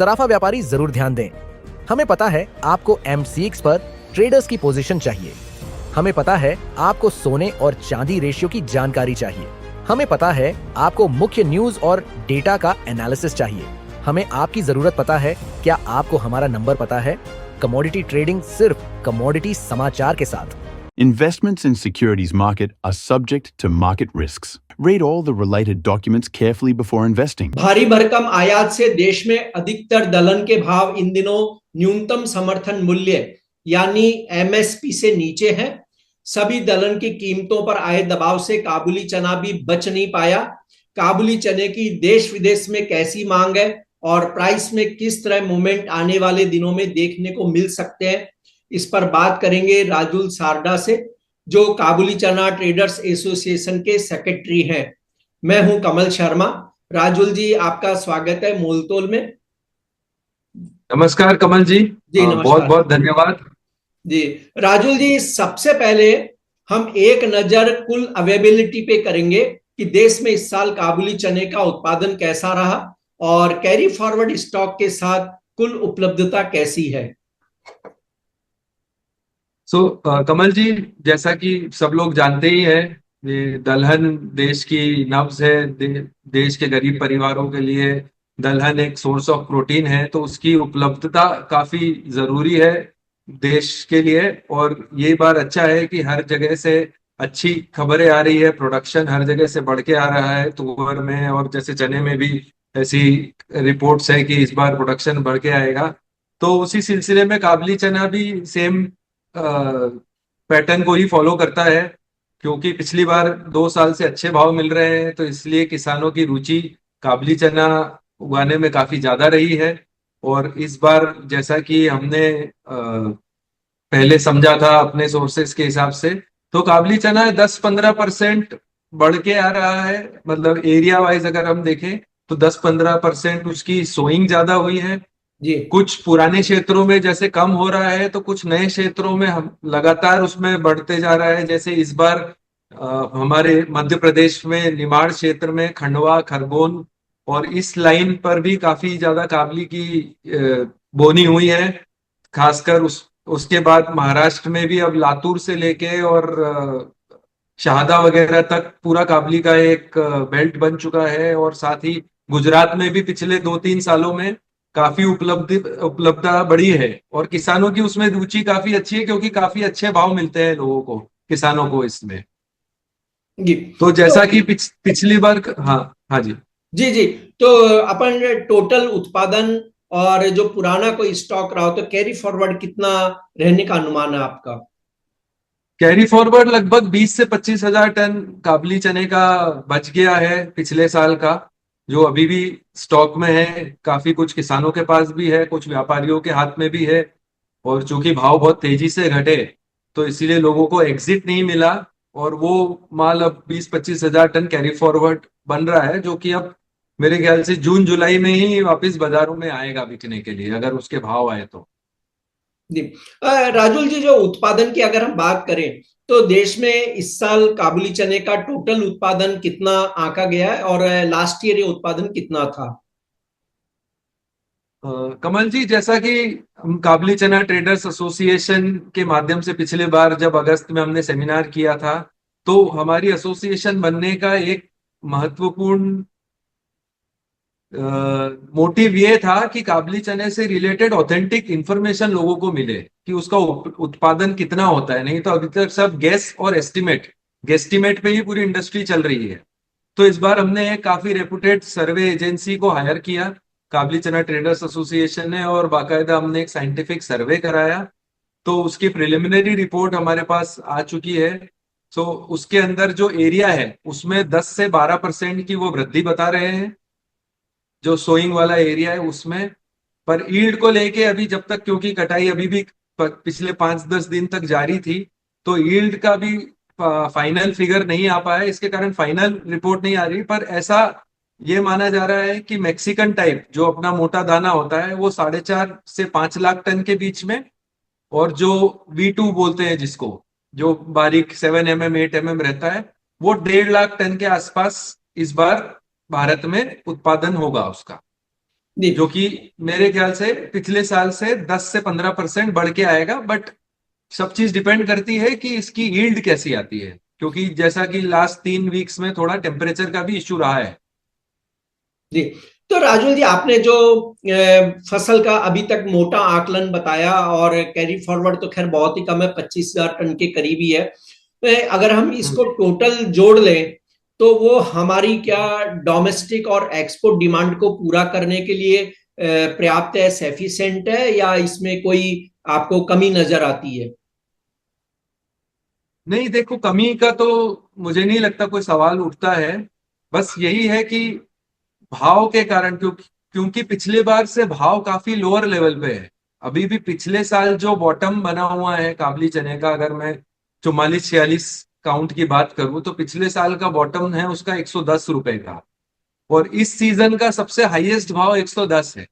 सराफा व्यापारी जरूर ध्यान दें। हमें पता है आपको MCX पर ट्रेडर्स की पोजीशन चाहिए। हमें पता है आपको सोने और चांदी रेशियो की जानकारी चाहिए। हमें पता है आपको मुख्य न्यूज और डेटा का एनालिसिस चाहिए। हमें आपकी जरूरत पता है। क्या आपको हमारा नंबर पता है? कमोडिटी ट्रेडिंग सिर्फ कमोडिटी समाचार के साथ। Investments in securities market are subject to market risks. Read all the related documents carefully before investing. भारी भरकम आयात से देश में अधिकतर दलहन के भाव इन दिनों न्यूनतम समर्थन मूल्य यानी MSP से नीचे हैं। सभी दलहन की कीमतों पर आए दबाव से काबुली चना भी बच नहीं पाया। काबुली चने की देश विदेश में कैसी मांग है और प्राइस में किस तरह मूवमेंट आने वाले दिनों में देखने को मिल सकते हैं, इस पर बात करेंगे राजुल सारडा से, जो काबुली चना ट्रेडर्स एसोसिएशन के सेक्रेटरी हैं। मैं हूं कमल शर्मा। राजुल जी, आपका स्वागत है मोलतोल में। नमस्कार कमल जी। नमस्कार। बहुत बहुत धन्यवाद जी। राजुल जी, सबसे पहले हम एक नजर कुल अवेलेबिलिटी पे करेंगे कि देश में इस साल काबुली चने का उत्पादन कैसा रहा और कैरी फॉरवर्ड स्टॉक के साथ कुल उपलब्धता कैसी है। कमल जी, जैसा कि सब लोग जानते ही हैं, ये दलहन देश की नब्ज है। देश के गरीब परिवारों के लिए दलहन एक सोर्स ऑफ प्रोटीन है, तो उसकी उपलब्धता काफी जरूरी है देश के लिए। और ये बार अच्छा है कि हर जगह से अच्छी खबरें आ रही है, प्रोडक्शन हर जगह से बढ़ के आ रहा है। तुअर में और जैसे चने में भी ऐसी रिपोर्ट्स है कि इस बार प्रोडक्शन बढ़ के आएगा। तो उसी सिलसिले में काबुली चना भी सेम पैटर्न को ही फॉलो करता है, क्योंकि पिछली बार 2 साल से अच्छे भाव मिल रहे हैं, तो इसलिए किसानों की रुचि काबुली चना उगाने में काफी ज्यादा रही है। और इस बार जैसा कि हमने पहले समझा था अपने सोर्सेस के हिसाब से, तो काबुली चना 10-15% बढ़ के आ रहा है। मतलब एरिया वाइज अगर हम देखें तो 10-15% उसकी सोइंग ज्यादा हुई है जी। कुछ पुराने क्षेत्रों में जैसे कम हो रहा है, तो कुछ नए क्षेत्रों में हम लगातार उसमें बढ़ते जा रहा है। जैसे इस बार हमारे मध्य प्रदेश में निमाड़ क्षेत्र में खंडवा, खरगोन और इस लाइन पर भी काफी ज्यादा काबुली की बोनी हुई है। खासकर उसके बाद महाराष्ट्र में भी अब लातूर से लेके और शहादा वगैरह तक पूरा काबुली का एक बेल्ट बन चुका है। और साथ ही गुजरात में भी पिछले 2-3 सालों में काफी उपलब्धता बढ़ी है और किसानों की उसमें रुचि काफी अच्छी है, क्योंकि काफी अच्छे भाव मिलते हैं लोगों को, किसानों को इसमें जी। तो जैसा कि पिछली बार हाँ जी जी। तो अपन टोटल उत्पादन और जो पुराना कोई स्टॉक रहा हो, तो कैरी फॉरवर्ड कितना रहने का अनुमान है आपका? कैरी फॉरवर्ड लगभग 20 से 25 हजार टन काबुली चने का बच गया है पिछले साल का, जो अभी भी स्टॉक में है। काफी कुछ किसानों के पास भी है, कुछ व्यापारियों के हाथ में भी है। और चूंकि भाव बहुत तेजी से घटे, तो इसीलिए लोगों को एग्जिट नहीं मिला और वो माल अब 20-25 हजार टन कैरी फॉरवर्ड बन रहा है, जो कि अब मेरे ख्याल से जून जुलाई में ही वापस बाजारों में आएगा बिकने के लिए, अगर उसके भाव आए तो। जी। राजुल जी, जो उत्पादन की अगर हम बात करें तो देश में इस साल काबुली चने का टोटल उत्पादन कितना आंका गया है और लास्ट ईयर ये उत्पादन कितना था? कमल जी, जैसा कि हम काबुली चना ट्रेडर्स एसोसिएशन के माध्यम से पिछले बार जब अगस्त में हमने सेमिनार किया था, तो हमारी एसोसिएशन बनने का एक महत्वपूर्ण मोटिव ये था कि काबुली चने से रिलेटेड ऑथेंटिक इंफॉर्मेशन लोगों को मिले कि उसका उत्पादन कितना होता है। नहीं तो अभी तक सब गेस और गेस्टिमेट पे ही पूरी इंडस्ट्री चल रही है। तो इस बार हमने एक काफी रेपुटेड सर्वे एजेंसी को हायर किया, काबुली चना ट्रेडर्स एसोसिएशन ने, और बाकायदा हमने एक साइंटिफिक सर्वे कराया। तो उसकी प्रिलिमिनरी रिपोर्ट हमारे पास आ चुकी है। तो उसके अंदर जो एरिया है उसमें 10 से 12% की वो वृद्धि बता रहे हैं, जो सोइंग वाला एरिया है उसमें। पर ईल्ड को लेके अभी जब तक, क्योंकि कटाई अभी भी पिछले 5-10 दिन तक जारी थी, तो ईल्ड का भी फाइनल फिगर नहीं आ पाया, इसके कारण फाइनल रिपोर्ट नहीं आ रही। पर ऐसा ये माना जा रहा है कि मैक्सिकन टाइप जो अपना मोटा दाना होता है वो 4.5 से 5 लाख टन के बीच में, और जो V2 बोलते हैं जिसको, जो बारीक 7 mm 8 mm रहता है, वो 1.5 लाख टन के आसपास इस बार भारत में उत्पादन होगा उसका। जी। जो कि मेरे ख्याल से पिछले साल से 10 से 15% बढ़ के आएगा। बट सब चीज डिपेंड करती है कि इसकी यील्ड कैसी आती है, क्योंकि जैसा कि लास्ट 3 वीक्स में थोड़ा टेम्परेचर का भी इश्यू रहा है। जी। तो राजुल जी, आपने जो फसल का अभी तक मोटा आकलन बताया, और कैरी फॉरवर्ड तो खैर बहुत ही कम है, 25,000 टन के करीब ही है। अगर हम इसको टोटल जोड़ लें तो वो हमारी क्या डोमेस्टिक और एक्सपोर्ट डिमांड को पूरा करने के लिए पर्याप्त है, सफिशिएंट है, या इसमें कोई आपको कमी नजर आती है? नहीं, देखो, कमी का तो मुझे नहीं लगता कोई सवाल उठता है। बस यही है कि भाव के कारण, क्योंकि पिछले बार से भाव काफी लोअर लेवल पे है। अभी भी पिछले साल जो बॉटम बना हुआ है काबली चने का, अगर मैं 44-46 काउंट की बात करूं, तो पिछले साल का बॉटम है उसका 110 रुपए का। और इस सीजन का सबसे हाईएस्ट भाव 110 है।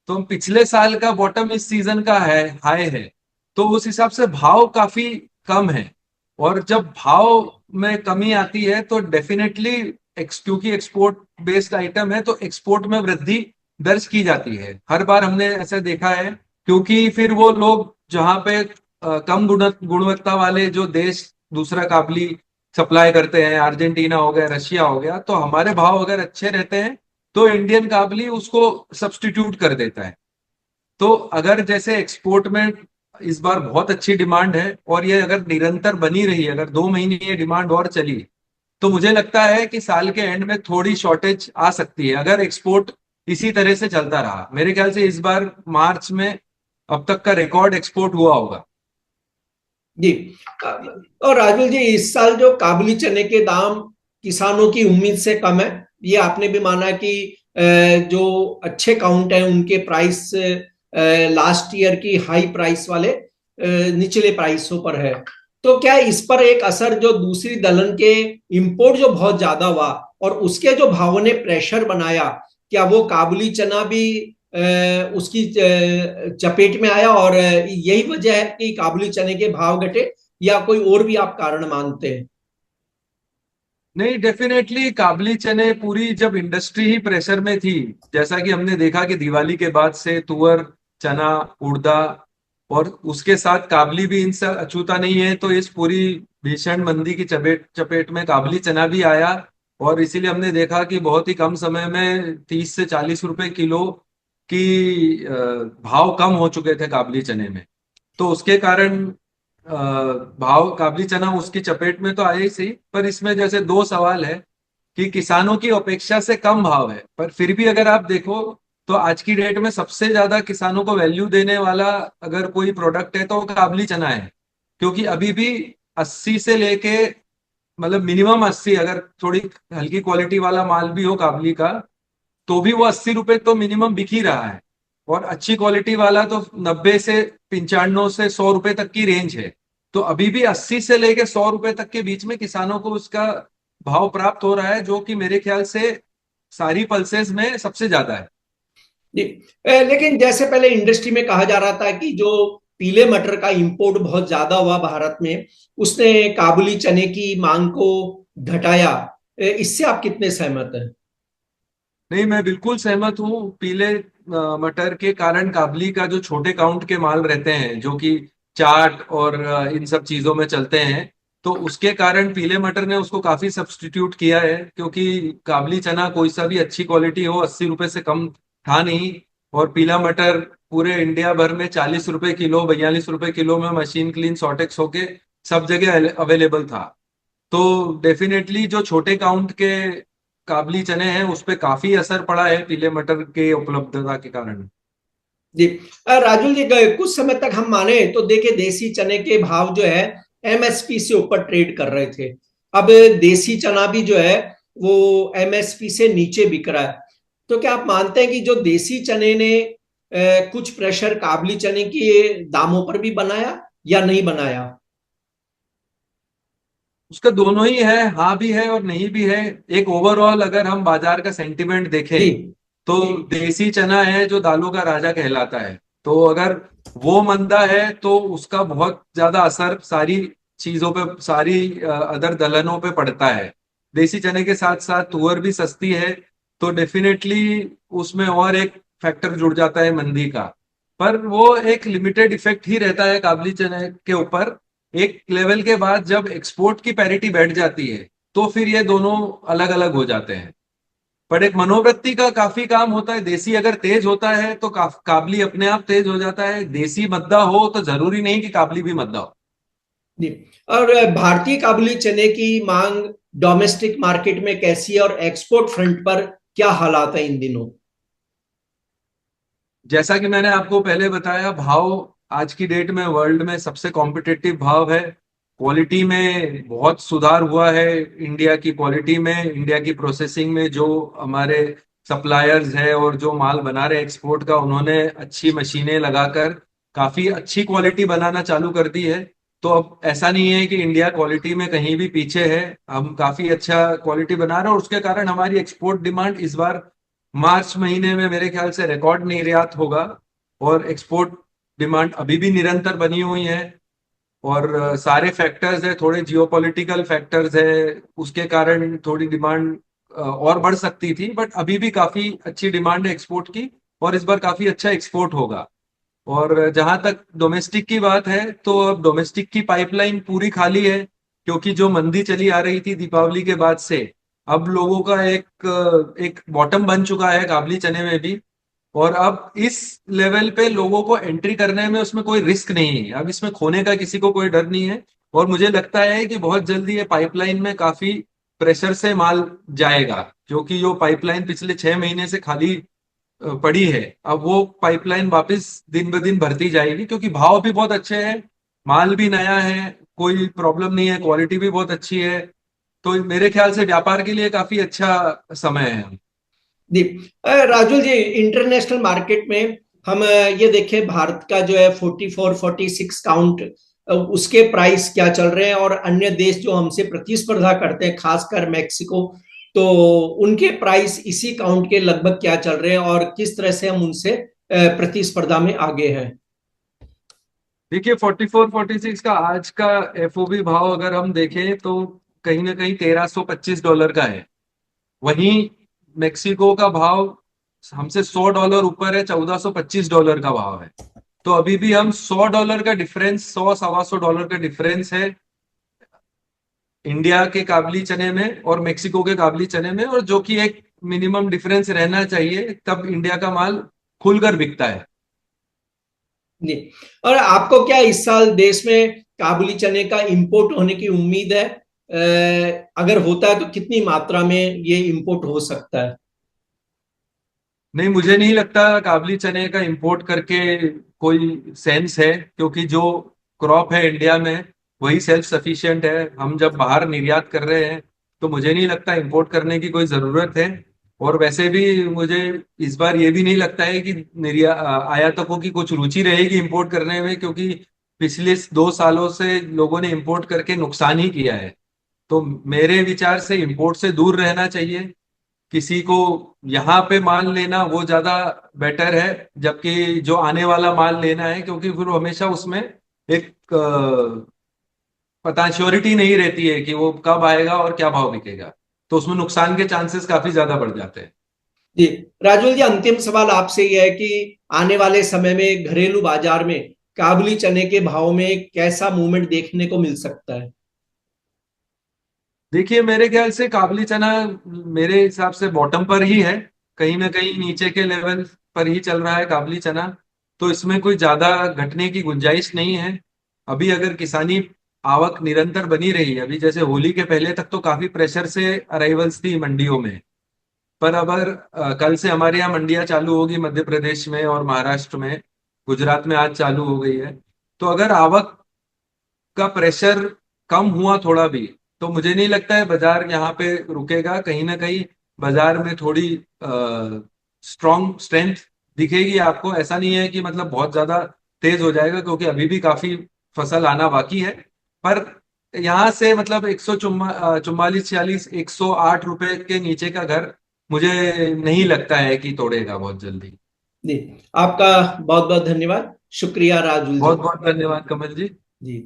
तो पिछले साल का बॉटम इस सीजन का है, हाई है। तो उस हिसाब से भाव काफी कम है। और जब भाव में कमी आती है तो डेफिनेटली क्योंकि एक्सपोर्ट बेस्ड आइटम है, तो एक्सपोर्ट में वृद्धि दर्ज की जाती है। हर बार हमने ऐसा देखा है, क्योंकि फिर वो लोग जहां पे कम गुणवत्ता वाले जो देश दूसरा काबली सप्लाई करते हैं, अर्जेंटीना हो गया, रशिया हो गया, तो हमारे भाव अगर अच्छे रहते हैं तो इंडियन काबली उसको सब्स्टिट्यूट कर देता है। तो अगर जैसे एक्सपोर्ट में इस बार बहुत अच्छी डिमांड है, और ये अगर निरंतर बनी रही, अगर 2 महीने ये डिमांड और चली, तो मुझे लगता है कि साल के एंड में थोड़ी शॉर्टेज आ सकती है, अगर एक्सपोर्ट इसी तरह से चलता रहा। मेरे ख्याल से इस बार मार्च में अब तक का रिकॉर्ड एक्सपोर्ट हुआ होगा। जी। और राजुल जी, इस साल जो काबुली चने के दाम किसानों की उम्मीद से कम है, ये आपने भी माना कि जो अच्छे काउंट है उनके प्राइस लास्ट ईयर की हाई प्राइस वाले निचले प्राइसों पर है। तो क्या इस पर एक असर, जो दूसरी दलहन के इंपोर्ट जो बहुत ज्यादा हुआ और उसके जो भावों ने प्रेशर बनाया, क्या वो काबुली चना भी उसकी चपेट में आया, और यही वजह है कि काबुली चने के भाव घटे, या कोई और भी आप कारण मानते हैं? नहीं, डेफिनेटली काबली चने पूरी जब इंडस्ट्री ही प्रेशर में थी, जैसा कि हमने देखा कि दिवाली के बाद से तुअर, चना, उड़दा और उसके साथ काबली भी इनसे अछूता नहीं है, तो इस पूरी भीषण मंदी की चपेट चपेट में काबली चना भी आया। और इसीलिए हमने देखा कि बहुत ही कम समय में 30 से 40 रुपए किलो की भाव कम हो चुके थे काबली चने में। तो उसके कारण भाव काबली चना उसकी चपेट में तो आया ही सही। पर इसमें जैसे दो सवाल है कि किसानों की अपेक्षा से कम भाव है, पर फिर भी अगर आप देखो तो आज की डेट में सबसे ज्यादा किसानों को वैल्यू देने वाला अगर कोई प्रोडक्ट है तो वो काबली चना है। क्योंकि अभी भी 80 से लेके, मतलब मिनिमम 80, अगर थोड़ी हल्की क्वालिटी वाला माल भी हो काबली का, तो भी वो 80 रुपए तो मिनिमम बिक ही रहा है। और अच्छी क्वालिटी वाला तो 90 से 95 से 100 रुपए तक की रेंज है। तो अभी भी 80 से लेके 100 रुपए तक के बीच में किसानों को उसका भाव प्राप्त हो रहा है, जो कि मेरे ख्याल से सारी पल्सेस में सबसे ज्यादा है। जी। लेकिन जैसे पहले इंडस्ट्री में कहा जा रहा था कि जो पीले मटर का इंपोर्ट बहुत ज्यादा हुआ भारत में, उसने काबुली चने की मांग को घटाया। इससे आप कितने सहमत हैं? नहीं, मैं बिल्कुल सहमत हूँ। पीले मटर के कारण काबली का जो छोटे काउंट के माल रहते हैं, जो कि चाट और इन सब चीजों में चलते हैं, तो उसके कारण पीले मटर ने उसको काफी सब्स्टिट्यूट किया है। क्योंकि काबली चना कोई सा भी अच्छी क्वालिटी हो, 80 रुपए से कम था नहीं। और पीला मटर पूरे इंडिया भर में 40 रुपए किलो, 42 रुपए किलो में मशीन क्लीन सॉर्टेक्स होके सब जगह अवेलेबल था। तो डेफिनेटली जो छोटे काउंट के काबली चने हैं उस पे काफी असर पड़ा है पीले मटर के उपलब्धता के कारण। जी। राजुल जी, कुछ समय तक हम माने तो देखे देसी चने के भाव जो है एमएसपी से ऊपर ट्रेड कर रहे थे। अब देसी चना भी जो है वो एमएसपी से नीचे बिक रहा है। तो क्या आप मानते हैं कि जो देसी चने ने कुछ प्रेशर काबली चने के दामों पर भी बनाया, या नहीं बनाया? उसका दोनों ही है, हाँ भी है और नहीं भी है। एक ओवरऑल अगर हम बाजार का सेंटिमेंट जी। देखें तो देसी चना है जो दालों का राजा कहलाता है। तो अगर वो मंदा है तो उसका बहुत ज्यादा असर सारी चीजों पे, सारी अदर दलहनों पे पड़ता है। देसी चने के साथ साथ तुअर भी सस्ती है, तो डेफिनेटली उसमें और एक फैक्टर जुड़ जाता है मंदी का। पर वो एक लिमिटेड इफेक्ट ही रहता है काबली चने के ऊपर। एक लेवल के बाद जब एक्सपोर्ट की पैरिटी बैठ जाती है तो फिर ये दोनों अलग अलग हो जाते हैं। पर एक मनोवृत्ति का काफी काम होता है। देसी अगर तेज होता है तो काबली अपने आप तेज हो जाता है। देसी मद्दा हो तो जरूरी नहीं कि काबली भी मद्दा हो। जी। और भारतीय काबुली चने की मांग डोमेस्टिक मार्केट में कैसी है और एक्सपोर्ट फ्रंट पर क्या हालात है इन दिनों? जैसा कि मैंने आपको पहले बताया, भाव आज की डेट में वर्ल्ड में सबसे कॉम्पिटिटिव भाव है। क्वालिटी में बहुत सुधार हुआ है। इंडिया की क्वालिटी में, इंडिया की प्रोसेसिंग में जो हमारे सप्लायर्स है और जो माल बना रहे एक्सपोर्ट का, उन्होंने अच्छी मशीनें लगाकर काफी अच्छी क्वालिटी बनाना चालू कर दी है। तो अब ऐसा नहीं है कि इंडिया क्वालिटी में कहीं भी पीछे है। हम काफी अच्छा क्वालिटी बना रहे हैं और उसके कारण हमारी एक्सपोर्ट डिमांड इस बार मार्च महीने में मेरे ख्याल से रिकॉर्ड निर्यात होगा। और एक्सपोर्ट डिमांड अभी भी निरंतर बनी हुई है। और सारे फैक्टर्स है, थोड़े जियोपॉलिटिकल फैक्टर्स है, उसके कारण थोड़ी डिमांड और बढ़ सकती थी, बट अभी भी काफी अच्छी डिमांड है एक्सपोर्ट की। और इस बार काफी अच्छा एक्सपोर्ट होगा। और जहां तक डोमेस्टिक की बात है तो अब डोमेस्टिक की पाइपलाइन पूरी खाली है, क्योंकि जो मंदी चली आ रही थी दीपावली के बाद से, अब लोगों का एक बॉटम बन चुका है काबली चने में भी। और अब इस लेवल पे लोगों को एंट्री करने में उसमें कोई रिस्क नहीं है। अब इसमें खोने का किसी को कोई डर नहीं है। और मुझे लगता है कि बहुत जल्दी ये पाइपलाइन में काफी प्रेशर से माल जाएगा, क्योंकि जो पाइपलाइन पिछले 6 महीने से खाली पड़ी है, अब वो पाइपलाइन वापस दिन ब दिन भरती जाएगी, क्योंकि भाव भी बहुत अच्छे हैं, माल भी नया है, कोई प्रॉब्लम नहीं है, क्वालिटी भी बहुत अच्छी है। तो मेरे ख्याल से व्यापार के लिए काफी अच्छा समय है। जी। राजुल जी, इंटरनेशनल मार्केट में हम ये देखें, भारत का जो है 44-46 काउंट, उसके प्राइस क्या चल रहे हैं, और अन्य देश जो हमसे प्रतिस्पर्धा करते हैं खासकर मैक्सिको, तो उनके प्राइस इसी काउंट के लगभग क्या चल रहे हैं और किस तरह से हम उनसे प्रतिस्पर्धा में आगे हैं? देखिए, 44-46 का आज का एफओबी भाव अगर हम देखें तो कहीं ना कहीं $1325 का है। वहीं मेक्सिको का भाव हमसे $100 ऊपर है, $1425 का भाव है। तो अभी भी हम $100 का डिफरेंस, 100-125 डॉलर का डिफरेंस है इंडिया के काबली चने में और मेक्सिको के काबली चने में, और जो कि एक मिनिमम डिफरेंस रहना चाहिए, तब इंडिया का माल खुलकर बिकता है। जी। और आपको क्या इस साल देश में काबुली चने का इंपोर्ट होने की उम्मीद है? अगर होता है तो कितनी मात्रा में ये इंपोर्ट हो सकता है? नहीं, मुझे नहीं लगता काबली चने का इंपोर्ट करके कोई सेंस है, क्योंकि जो क्रॉप है इंडिया में वही सेल्फ सफिशिएंट है। हम जब बाहर निर्यात कर रहे हैं तो मुझे नहीं लगता इंपोर्ट करने की कोई जरूरत है। और वैसे भी मुझे इस बार ये भी नहीं लगता है कि आयातकों की कुछ रुचि रहेगी इंपोर्ट करने में, क्योंकि पिछले 2 सालों से लोगों ने इंपोर्ट करके नुकसान ही किया है। तो मेरे विचार से इंपोर्ट से दूर रहना चाहिए। किसी को यहाँ पे माल लेना वो ज्यादा बेटर है, जबकि जो आने वाला माल लेना है, क्योंकि फिर हमेशा उसमें एक पता श्योरिटी नहीं रहती है कि वो कब आएगा और क्या भाव बिकेगा। तो उसमें नुकसान के चांसेस काफी ज्यादा बढ़ जाते हैं। जी। राजुल जी, अंतिम सवाल आपसे यह है कि आने वाले समय में घरेलू बाजार में काबुली चने के भाव में कैसा मूवमेंट देखने को मिल सकता है? देखिए, मेरे ख्याल से काबली चना मेरे हिसाब से बॉटम पर ही है, कहीं ना कहीं नीचे के लेवल पर ही चल रहा है काबली चना। तो इसमें कोई ज्यादा घटने की गुंजाइश नहीं है। अभी अगर किसानी आवक निरंतर बनी रही, अभी जैसे होली के पहले तक तो काफी प्रेशर से अराइवल्स थी मंडियों में, पर अगर कल से हमारे यहाँ मंडियां चालू होगी मध्य प्रदेश में और महाराष्ट्र में, गुजरात में आज चालू हो गई है, तो अगर आवक का प्रेशर कम हुआ थोड़ा भी, तो मुझे नहीं लगता है बाजार यहाँ पे रुकेगा। कहीं ना कहीं बाजार में थोड़ी स्ट्रॉन्ग स्ट्रेंथ दिखेगी आपको। ऐसा नहीं है कि मतलब बहुत ज्यादा तेज हो जाएगा, क्योंकि अभी भी काफी फसल आना बाकी है। पर यहाँ से मतलब 144-46, $108 के नीचे का घर मुझे नहीं लगता है कि तोड़ेगा बहुत जल्दी। जी। आपका बहुत बहुत धन्यवाद। शुक्रिया राजुल जी। बहुत बहुत धन्यवाद कमल जी। जी।